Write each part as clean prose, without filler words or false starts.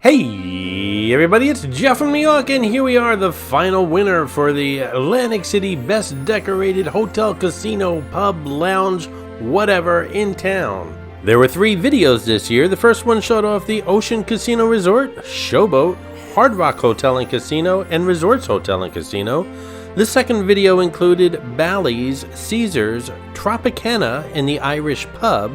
Hey everybody, it's Jeff from New York, and here we are, the final winner for the Atlantic City Best Decorated Hotel, Casino, Pub, Lounge, whatever in town. There were 3 videos this year. The first one showed off the Ocean Casino Resort, Showboat, Hard Rock Hotel and Casino, and Resorts Hotel and Casino. The second video included Bally's, Caesars, Tropicana, and the Irish Pub.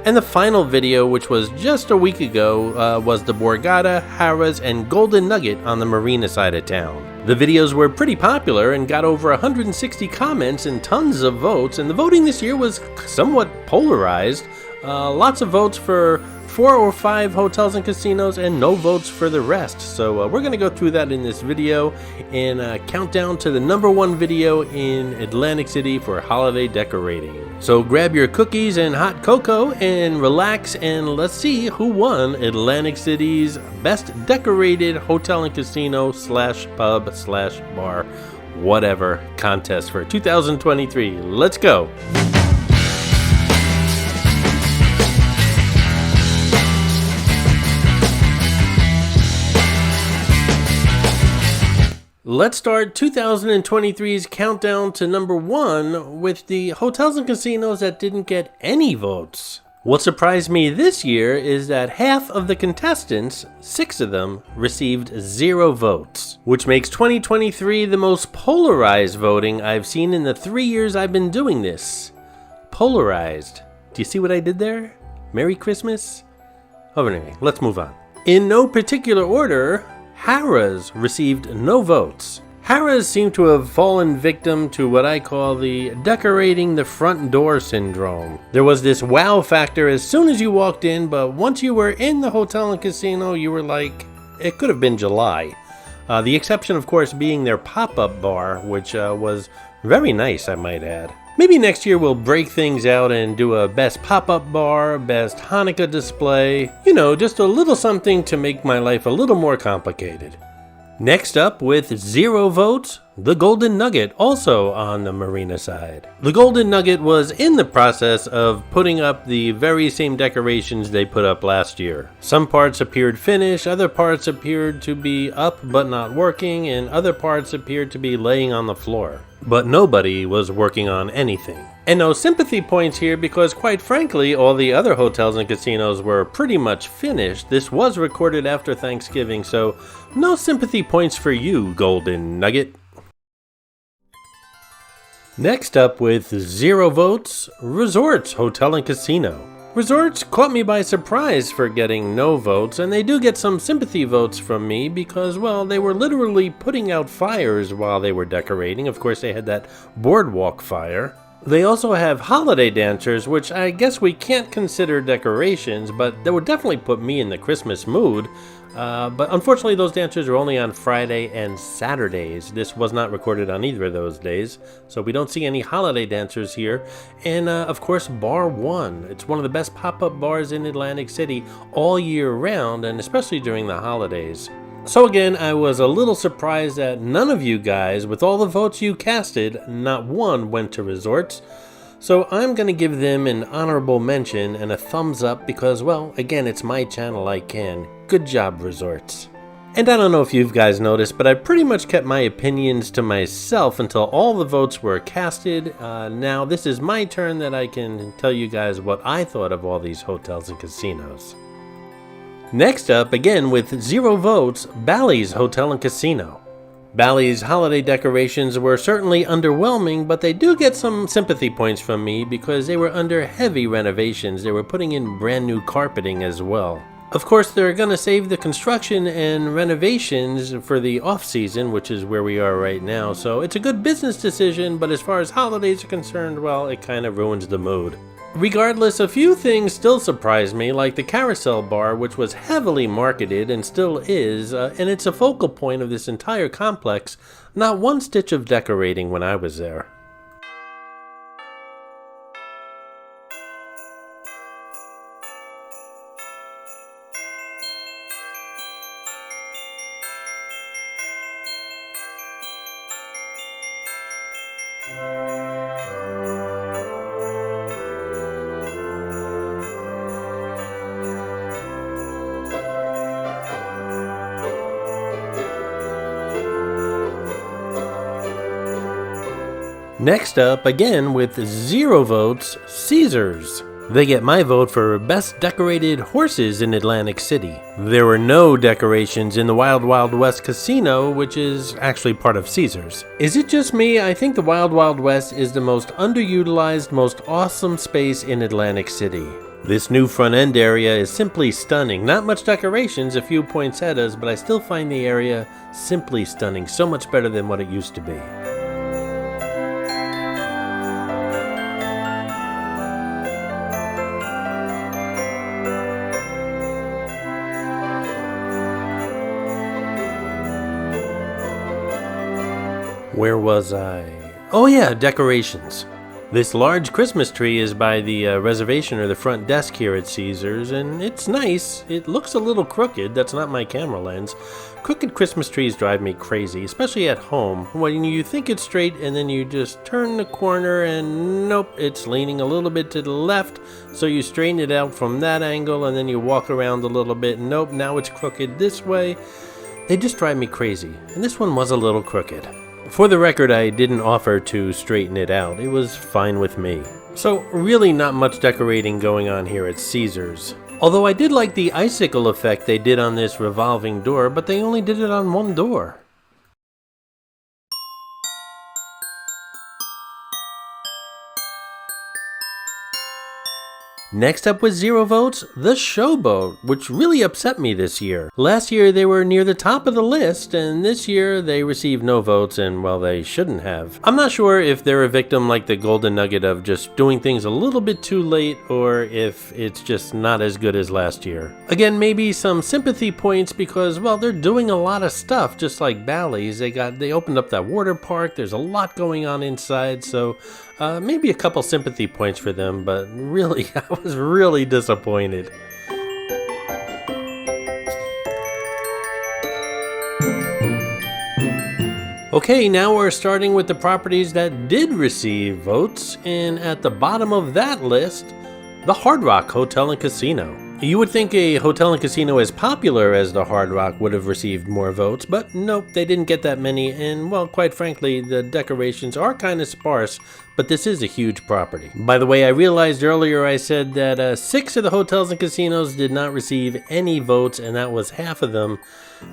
And the final video, which was just a week ago, was the Borgata, Harrah's, and Golden Nugget on the marina side of town. The videos were pretty popular and got over 160 comments and tons of votes, and the voting this year was somewhat polarized. Lots of votes for 4 or 5 hotels and casinos and no votes for the rest. So we're going to go through that in this video and count down to the #1 video in Atlantic City for holiday decorating. So grab your cookies and hot cocoa and relax, and let's see who won Atlantic City's Best Decorated Hotel and Casino / pub / bar whatever contest for 2023. Let's go. Let's start 2023's countdown to #1 with the hotels and casinos that didn't get any votes. What surprised me this year is that half of the contestants, 6 of them, received 0 votes, which makes 2023 the most polarized voting I've seen in the 3 years I've been doing this. Polarized. Do you see what I did there? Merry Christmas? Oh, anyway, let's move on. In no particular order, Harrah's received no votes. Harrah's seemed to have fallen victim to what I call the decorating the front door syndrome. There was this wow factor as soon as you walked in, but once you were in the hotel and casino, you were like, it could have been July. The exception, of course, being their pop-up bar, which was very nice, I might add. Maybe next year we'll break things out and do a best pop-up bar, best Hanukkah display. You know, just a little something to make my life a little more complicated. Next up, with 0 votes, the Golden Nugget, also on the marina side. The Golden Nugget was in the process of putting up the very same decorations they put up last year. Some parts appeared finished, other parts appeared to be up but not working, and other parts appeared to be laying on the floor. But nobody was working on anything. And no sympathy points here because, quite frankly, all the other hotels and casinos were pretty much finished. This was recorded after Thanksgiving, so no sympathy points for you, Golden Nugget. Next up, with 0 votes, Resorts Hotel and Casino. Resorts caught me by surprise for getting no votes, and they do get some sympathy votes from me because, well, they were literally putting out fires while they were decorating. Of course, they had that boardwalk fire. They also have holiday dancers, which I guess we can't consider decorations, but they would definitely put me in the Christmas mood. But unfortunately, those dancers are only on Friday and Saturdays. This was not recorded on either of those days, so we don't see any holiday dancers here. And of course, Bar 1. It's one of the best pop-up bars in Atlantic City all year round, and especially during the holidays. So again, I was a little surprised that none of you guys, with all the votes you casted, not one went to Resorts. So I'm going to give them an honorable mention and a thumbs up because, well, again, it's my channel, I can. Good job, Resorts. And I don't know if you guys noticed, but I pretty much kept my opinions to myself until all the votes were casted. Now this is my turn that I can tell you guys what I thought of all these hotels and casinos. Next up, again with 0 votes, Bally's Hotel and Casino. Bally's holiday decorations were certainly underwhelming, but they do get some sympathy points from me because they were under heavy renovations. They were putting in brand new carpeting as well. Of course, they're going to save the construction and renovations for the off-season, which is where we are right now. So it's a good business decision, but as far as holidays are concerned, well, it kind of ruins the mood. Regardless, a few things still surprised me, like the Carousel Bar, which was heavily marketed and still is, and it's a focal point of this entire complex. Not one stitch of decorating when I was there. Next up, again with 0 votes, Caesars. They get my vote for best decorated horses in Atlantic City. There were no decorations in the Wild Wild West Casino, which is actually part of Caesars. Is it just me? I think the Wild Wild West is the most underutilized, most awesome space in Atlantic City. This new front end area is simply stunning. Not much decorations, a few poinsettias, but I still find the area simply stunning, so much better than what it used to be. Where was I? Oh yeah, decorations. This large Christmas tree is by the reservation or the front desk here at Caesars, and it's nice. It looks a little crooked. That's not my camera lens. Crooked Christmas trees drive me crazy, especially at home. When you think it's straight and then you just turn the corner and nope, it's leaning a little bit to the left. So you straighten it out from that angle and then you walk around a little bit. Nope, now it's crooked this way. They just drive me crazy. And this one was a little crooked. For the record, I didn't offer to straighten it out. It was fine with me. So really not much decorating going on here at Caesars. Although I did like the icicle effect they did on this revolving door, but they only did it on one door. Next up with 0 votes, the Showboat, which really upset me this year. Last year they were near the top of the list, and this year they received no votes, and well, they shouldn't have. I'm not sure if they're a victim like the Golden Nugget of just doing things a little bit too late, or if it's just not as good as last year. Again, maybe some sympathy points because, well, they're doing a lot of stuff, just like Bally's. They opened up that water park, there's a lot going on inside, so maybe a couple sympathy points for them, but really, I was really disappointed. Okay, now we're starting with the properties that did receive votes, and at the bottom of that list, the Hard Rock Hotel and Casino. You would think a hotel and casino as popular as the Hard Rock would have received more votes, but nope, they didn't get that many, and well, quite frankly, the decorations are kind of sparse, but this is a huge property. By the way, I realized earlier I said that 6 of the hotels and casinos did not receive any votes, and that was half of them.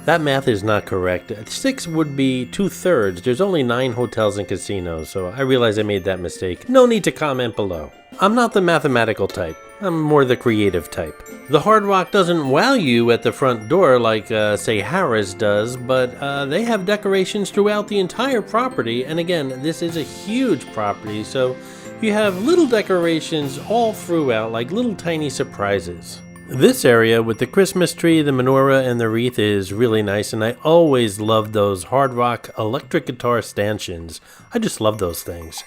That math is not correct. 6 would be 2/3. There's only 9 hotels and casinos, so I realize I made that mistake. No need to comment below. I'm not the mathematical type. I'm more the creative type. The Hard Rock doesn't wow you at the front door like, say, Harrah's does, but they have decorations throughout the entire property, and again, this is a huge property, so you have little decorations all throughout, like little tiny surprises. This area with the Christmas tree, the menorah, and the wreath is really nice, and I always loved those Hard Rock electric guitar stanchions. I just love those things.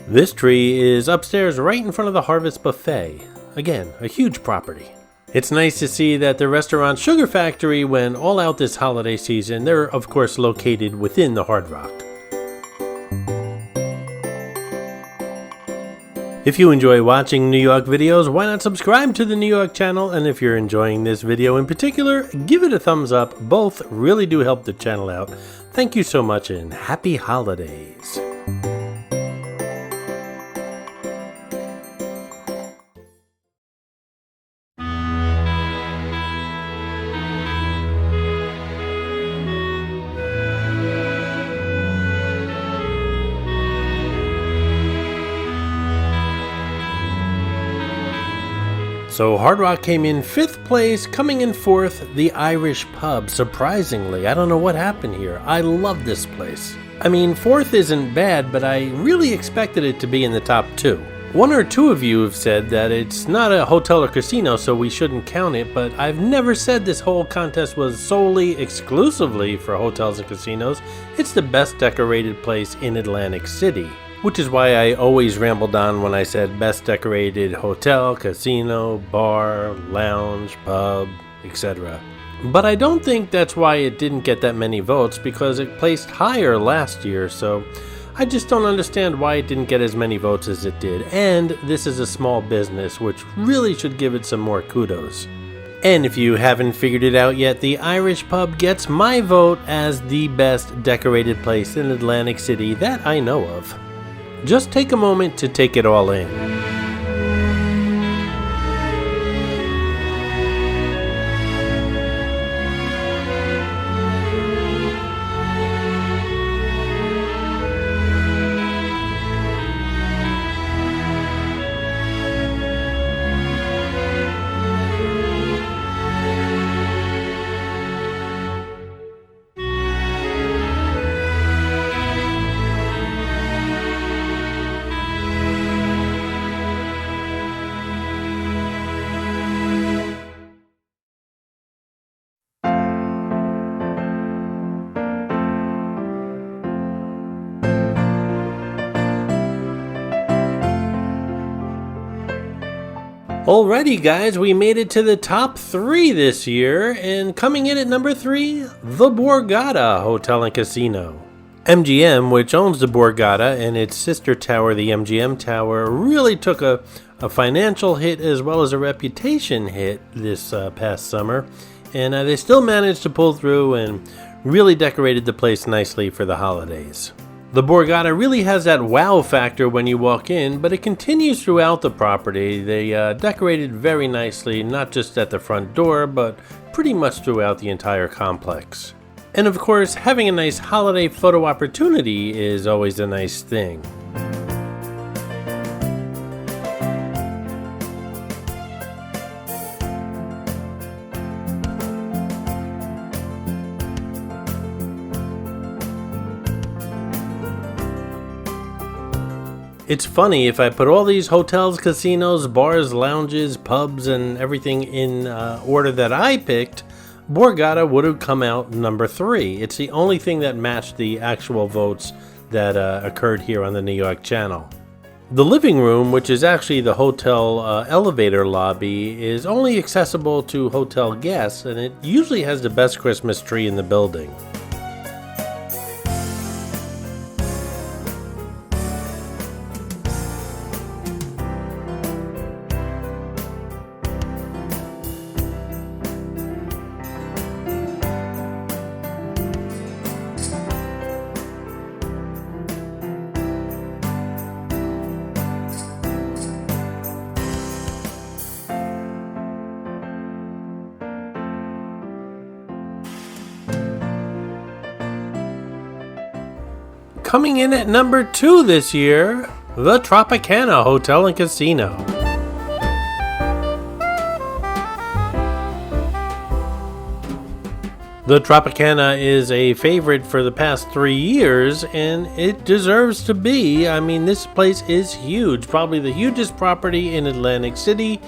This tree is upstairs right in front of the Harvest Buffet. Again, a huge property. It's nice to see that the restaurant Sugar Factory went all out this holiday season. They're of course located within the Hard Rock. If you enjoy watching New York videos, why not subscribe to the New York channel? And if you're enjoying this video in particular, give it a thumbs up. Both really do help the channel out. Thank you so much and happy holidays. So Hard Rock came in 5th place, coming in 4th, the Irish Pub. Surprisingly, I don't know what happened here. I love this place. I mean, 4th isn't bad, but I really expected it to be in the top 2. 1 or 2 of you have said that it's not a hotel or casino, so we shouldn't count it, but I've never said this whole contest was solely, exclusively for hotels and casinos. It's the best decorated place in Atlantic City. Which is why I always rambled on when I said best decorated hotel, casino, bar, lounge, pub, etc. But I don't think that's why it didn't get that many votes, because it placed higher last year, so I just don't understand why it didn't get as many votes as it did, and this is a small business, which really should give it some more kudos. And if you haven't figured it out yet, the Irish Pub gets my vote as the best decorated place in Atlantic City that I know of. Just take a moment to take it all in. Alrighty guys, we made it to the top 3 this year, and coming in at number 3, the Borgata Hotel and Casino. MGM, which owns the Borgata and its sister tower, the MGM Tower, really took a financial hit as well as a reputation hit this past summer, and they still managed to pull through and really decorated the place nicely for the holidays. The Borgata really has that wow factor when you walk in, but it continues throughout the property. They decorated very nicely, not just at the front door, but pretty much throughout the entire complex. And of course, having a nice holiday photo opportunity is always a nice thing. It's funny, if I put all these hotels, casinos, bars, lounges, pubs, and everything in order that I picked, Borgata would have come out number 3. It's the only thing that matched the actual votes that occurred here on the New York channel. The living room, which is actually the hotel elevator lobby, is only accessible to hotel guests, and it usually has the best Christmas tree in the building. Coming in at number 2 this year, the Tropicana Hotel and Casino. The Tropicana is a favorite for the past 3 years, and it deserves to be. I mean, this place is huge, probably the hugest property in Atlantic City,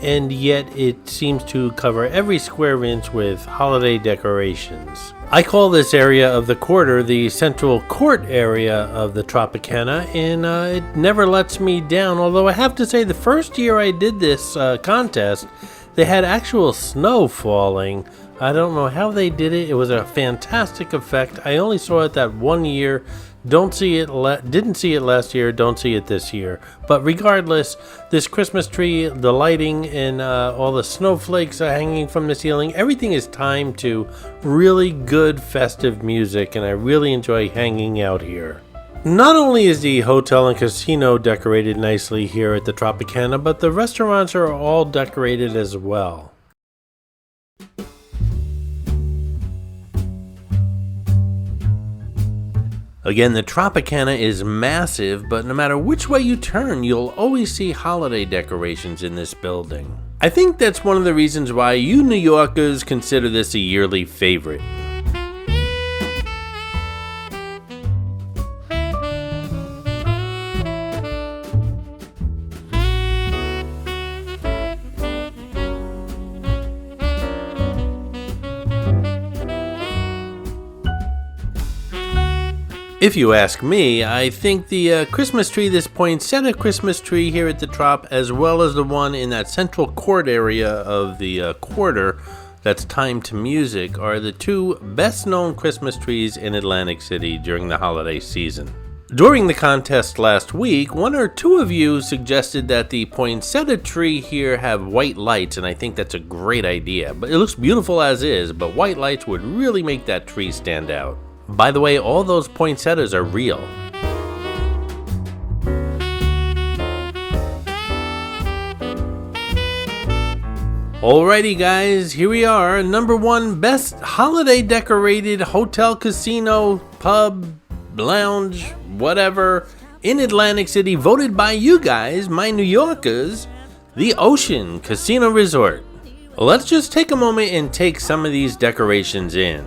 and yet it seems to cover every square inch with holiday decorations. I call this area of the quarter the central court area of the Tropicana, and it never lets me down, although I have to say the first year I did this contest, they had actual snow falling. I don't know how they did it. It was a fantastic effect. I only saw it that one year. Didn't see it last year, don't see it this year. But regardless, this Christmas tree, the lighting, and all the snowflakes are hanging from the ceiling, everything is timed to really good festive music, and I really enjoy hanging out here. Not only is the hotel and casino decorated nicely here at the Tropicana, but the restaurants are all decorated as well. Again, the Tropicana is massive, but no matter which way you turn, you'll always see holiday decorations in this building. I think that's one of the reasons why you New Yorkers consider this a yearly favorite. If you ask me, I think the Christmas tree, this poinsettia Christmas tree here at the Trop, as well as the one in that central court area of the quarter that's timed to music, are the two best known Christmas trees in Atlantic City during the holiday season. During the contest last week, one or two of you suggested that the poinsettia tree here have white lights, and I think that's a great idea. But it looks beautiful as is, but white lights would really make that tree stand out. By the way, all those poinsettias are real. Alrighty guys, here we are, #1 best holiday decorated hotel, casino, pub, lounge, whatever, in Atlantic City, voted by you guys, my New Yorkers, the Ocean Casino Resort. Let's just take a moment and take some of these decorations in.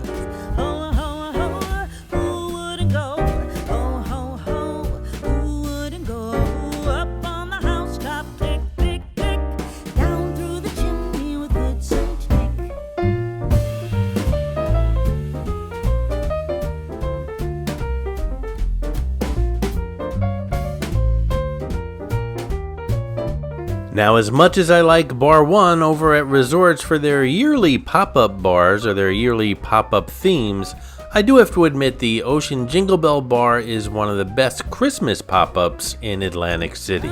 Now, as much as I like Bar 1 over at resorts for their yearly pop-up bars or their yearly pop-up themes, I do have to admit the Ocean Jingle Bell Bar is one of the best Christmas pop-ups in Atlantic City.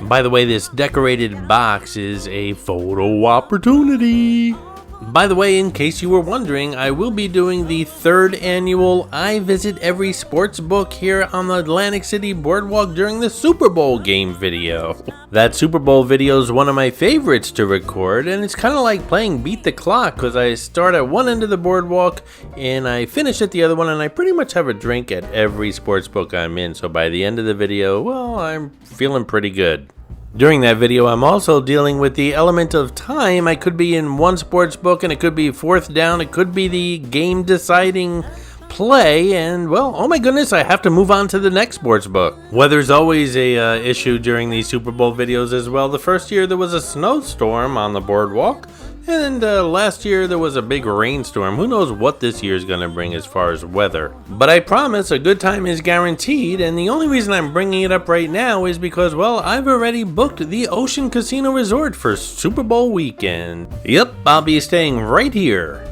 By the way, this decorated box is a photo opportunity. By the way, in case you were wondering, I will be doing the 3rd annual I Visit Every Sports Book here on the Atlantic City Boardwalk during the Super Bowl game video. That Super Bowl video is one of my favorites to record, and it's kind of like playing Beat the Clock because I start at one end of the boardwalk and I finish at the other one, and I pretty much have a drink at every sports book I'm in, so by the end of the video, well, I'm feeling pretty good. During that video, I'm also dealing with the element of time. I could be in one sports book and it could be 4th down, it could be the game deciding play, and well, oh my goodness, I have to move on to the next sports book. Weather's always a issue during these Super Bowl videos as well. The first year there was a snowstorm on the boardwalk, and last year there was a big rainstorm. Who knows what this year is going to bring as far as weather. But I promise a good time is guaranteed, and the only reason I'm bringing it up right now is because, well, I've already booked the Ocean Casino Resort for Super Bowl weekend. Yep, I'll be staying right here.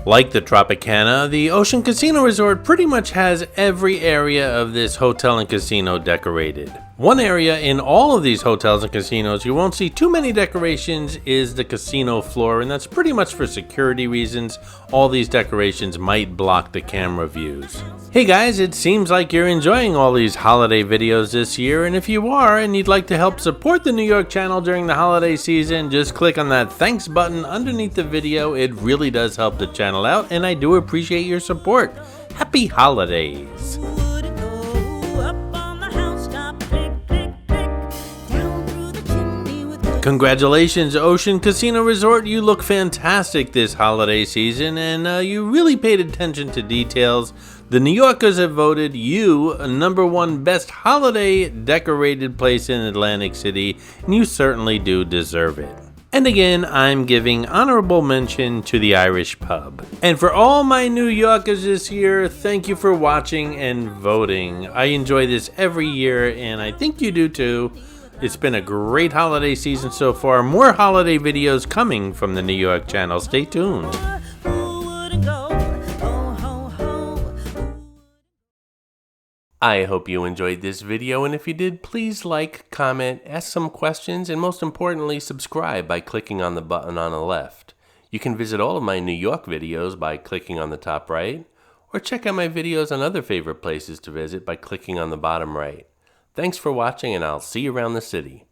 Like the Tropicana, the Ocean Casino Resort pretty much has every area of this hotel and casino decorated. One area in all of these hotels and casinos you won't see too many decorations is the casino floor, and that's pretty much for security reasons. All these decorations might block the camera views. Hey guys, it seems like you're enjoying all these holiday videos this year, and if you are and you'd like to help support the New York channel during the holiday season, just click on that thanks button underneath the video. It really does help the channel out, and I do appreciate your support. Happy holidays! Congratulations, Ocean Casino Resort. You look fantastic this holiday season, and you really paid attention to details. The New Yorkers have voted you #1 best holiday decorated place in Atlantic City, and you certainly do deserve it. And again, I'm giving honorable mention to the Irish Pub. And for all my New Yorkers this year, thank you for watching and voting. I enjoy this every year, and I think you do too. It's been a great holiday season so far. More holiday videos coming from the New York channel. Stay tuned. I hope you enjoyed this video, and if you did, please like, comment, ask some questions, and most importantly, subscribe by clicking on the button on the left. You can visit all of my New York videos by clicking on the top right, or check out my videos on other favorite places to visit by clicking on the bottom right. Thanks for watching, and I'll see you around the city.